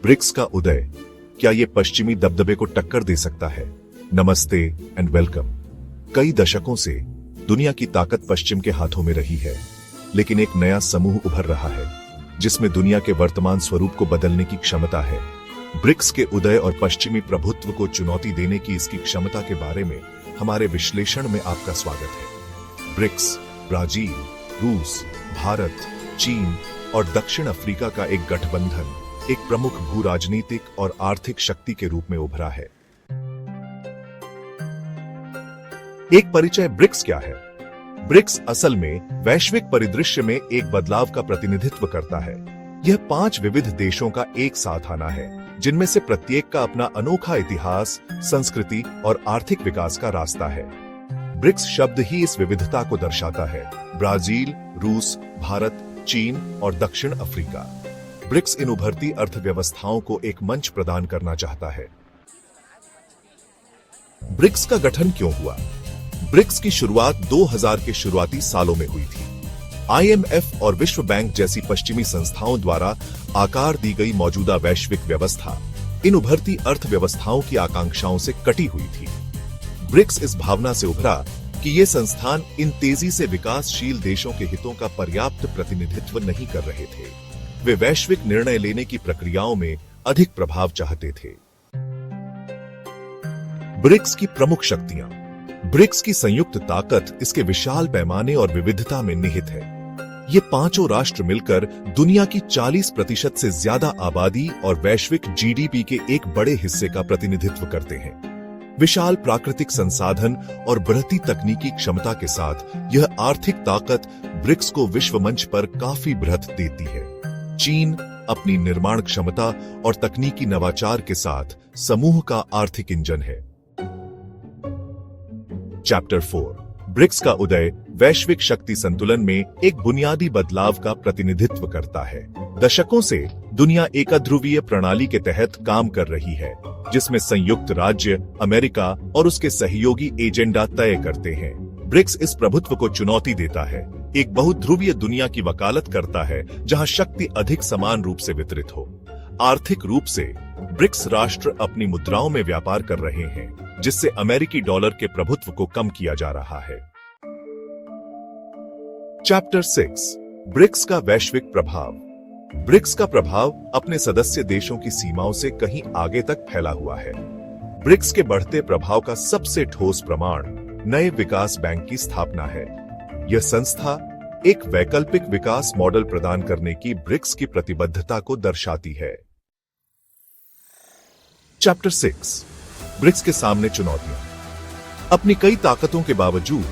BRICS का उदय, क्या ये पश्चिमी दबदबे को टक्कर दे सकता है? नमस्ते एंड वेलकम। कई दशकों से दुनिया की ताकत पश्चिम के हाथों में रही है, लेकिन एक नया समूह उभर रहा है जिसमें दुनिया के वर्तमान स्वरूप को बदलने की क्षमता है। ब्रिक्स के उदय और पश्चिमी प्रभुत्व को चुनौती देने की इसकी क्षमता के बारे में हमारे विश्लेषण में आपका स्वागत है। ब्रिक्स ब्राजील, रूस, भारत, चीन और दक्षिण अफ्रीका का एक गठबंधन एक प्रमुख भू राजनीतिक और आर्थिक शक्ति के रूप में उभरा है। एक परिचय ब्रिक्स क्या है? ब्रिक्स असल में वैश्विक परिदृश्य में एक बदलाव का प्रतिनिधित्व करता है। यह 5 विविध देशों का एक साथ आना है, जिनमें से प्रत्येक का अपना अनोखा इतिहास, संस्कृति और आर्थिक विकास का रास्ता है। ब्रिक्स शब्द ही इस विविधता को दर्शाता है। ब्राजील, रूस, भारत, चीन और दक्षिण अफ्रीका। ब्रिक्स इन उभरती अर्थव्यवस्थाओं को एक मंच प्रदान करना चाहता है। ब्रिक्स का गठन क्यों हुआ? ब्रिक्स की शुरुआत 2000 के शुरुआती सालों में हुई थी। IMF और विश्व बैंक जैसी पश्चिमी संस्थाओं द्वारा आकार दी गई मौजूदा वैश्विक व्यवस्था इन उभरती अर्थव्यवस्थाओं की आकांक्षाओं से कटी हुई थी। ब्रिक्स इस भावना से उभरा कि ये संस्थान इन तेजी से विकासशील देशों के हितों का पर्याप्त प्रतिनिधित्व नहीं कर रहे थे। वे वैश्विक निर्णय लेने की प्रक्रियाओं में अधिक प्रभाव चाहते थे। ब्रिक्स की प्रमुख शक्तियां। ब्रिक्स की संयुक्त ताकत इसके विशाल पैमाने और विविधता में निहित है। ये पांचों राष्ट्र मिलकर दुनिया की 40% से ज्यादा आबादी और वैश्विक GDP के एक बड़े हिस्से का प्रतिनिधित्व करते हैं। विशाल प्राकृतिक संसाधन और बढ़ती तकनीकी क्षमता के साथ यह आर्थिक ताकत ब्रिक्स को विश्व मंच पर काफी बृहत देती है। चीन अपनी निर्माण क्षमता और तकनीकी नवाचार के साथ समूह का आर्थिक इंजन है। चैप्टर 4 ब्रिक्स का उदय वैश्विक शक्ति संतुलन में एक बुनियादी बदलाव का प्रतिनिधित्व करता है। दशकों से दुनिया एकध्रुवीय प्रणाली के तहत काम कर रही है, जिसमें संयुक्त राज्य अमेरिका और उसके सहयोगी एजेंडा तय करते हैं। ब्रिक्स इस प्रभुत्व को चुनौती देता है, एक बहुध्रुवीय दुनिया की वकालत करता है जहां शक्ति अधिक समान रूप से वितरित हो। आर्थिक रूप से ब्रिक्स राष्ट्र अपनी मुद्राओं में व्यापार कर रहे हैं, जिससे अमेरिकी डॉलर के प्रभुत्व को कम किया जा रहा है। चैप्टर 6 ब्रिक्स का वैश्विक प्रभाव। ब्रिक्स का प्रभाव अपने सदस्य देशों की सीमाओं से कहीं आगे तक फैला हुआ है। ब्रिक्स के बढ़ते प्रभाव का सबसे ठोस प्रमाण नए विकास बैंक की स्थापना है। यह संस्था एक वैकल्पिक विकास मॉडल प्रदान करने की ब्रिक्स की प्रतिबद्धता को दर्शाती है। चैप्टर 6 ब्रिक्स के सामने चुनौतियां। अपनी कई ताकतों के बावजूद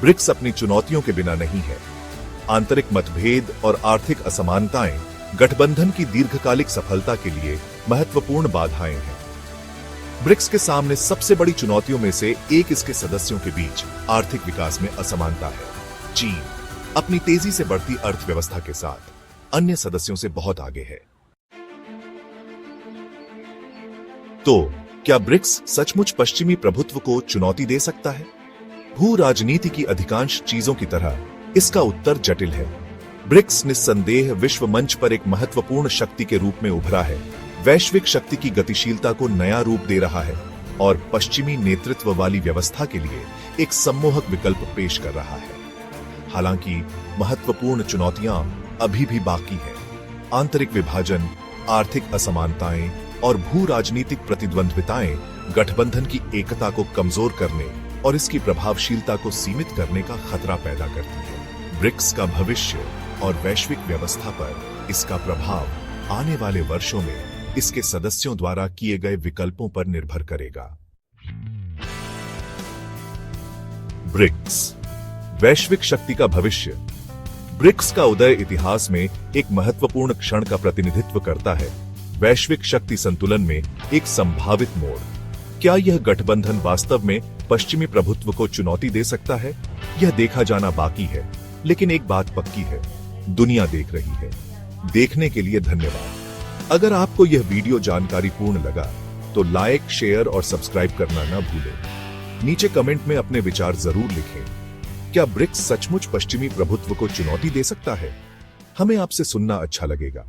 ब्रिक्स अपनी चुनौतियों के बिना नहीं है। आंतरिक मतभेद और आर्थिक असमानताएं गठबंधन की दीर्घकालिक सफलता के लिए महत्वपूर्ण बाधाएं हैं। ब्रिक्स के सामने सबसे बड़ी चुनौतियों में से एक इसके सदस्यों के बीच आर्थिक विकास में असमानता है। चीन अपनी तेजी से बढ़ती अर्थव्यवस्था के साथ अन्य सदस्यों से बहुत आगे है। तो क्या ब्रिक्स सचमुच पश्चिमी प्रभुत्व को चुनौती दे सकता है? भू राजनीति की अधिकांश चीजों की तरह इसका उत्तर जटिल है। ब्रिक्स निस्संदेह विश्व मंच पर एक महत्वपूर्ण शक्ति के रूप में उभरा है, वैश्विक शक्ति की गतिशीलता को नया रूप दे रहा है और पश्चिमी नेतृत्व वाली व्यवस्था के लिए एक सम्मोहक विकल्प पेश कर रहा है। हालांकि महत्वपूर्ण चुनौतियां अभी भी बाकी हैं। आंतरिक विभाजन, आर्थिक असमानताएं और भू राजनीतिक प्रतिद्वंद्विताएं गठबंधन की एकता को कमजोर करने और इसकी प्रभावशीलता को सीमित करने का खतरा पैदा करती है। ब्रिक्स का भविष्य और वैश्विक व्यवस्था पर इसका प्रभाव आने वाले वर्षों में इसके सदस्यों द्वारा किए गए विकल्पों पर निर्भर करेगा। ब्रिक्स वैश्विक शक्ति का भविष्य। ब्रिक्स का उदय इतिहास में एक महत्वपूर्ण क्षण का प्रतिनिधित्व करता है, वैश्विक शक्ति संतुलन में एक संभावित मोड़। क्या यह गठबंधन वास्तव में पश्चिमी प्रभुत्व को चुनौती दे सकता है? यह देखा जाना बाकी है, लेकिन एक बात पक्की है, दुनिया देख रही है। देखने के लिए धन्यवाद। अगर आपको यह वीडियो जानकारीपूर्ण लगा तो लाइक, शेयर और सब्सक्राइब करना न भूलें। नीचे कमेंट में अपने विचार जरूर लिखें। क्या ब्रिक्स सचमुच पश्चिमी प्रभुत्व को चुनौती दे सकता है? हमें आपसे सुनना अच्छा लगेगा।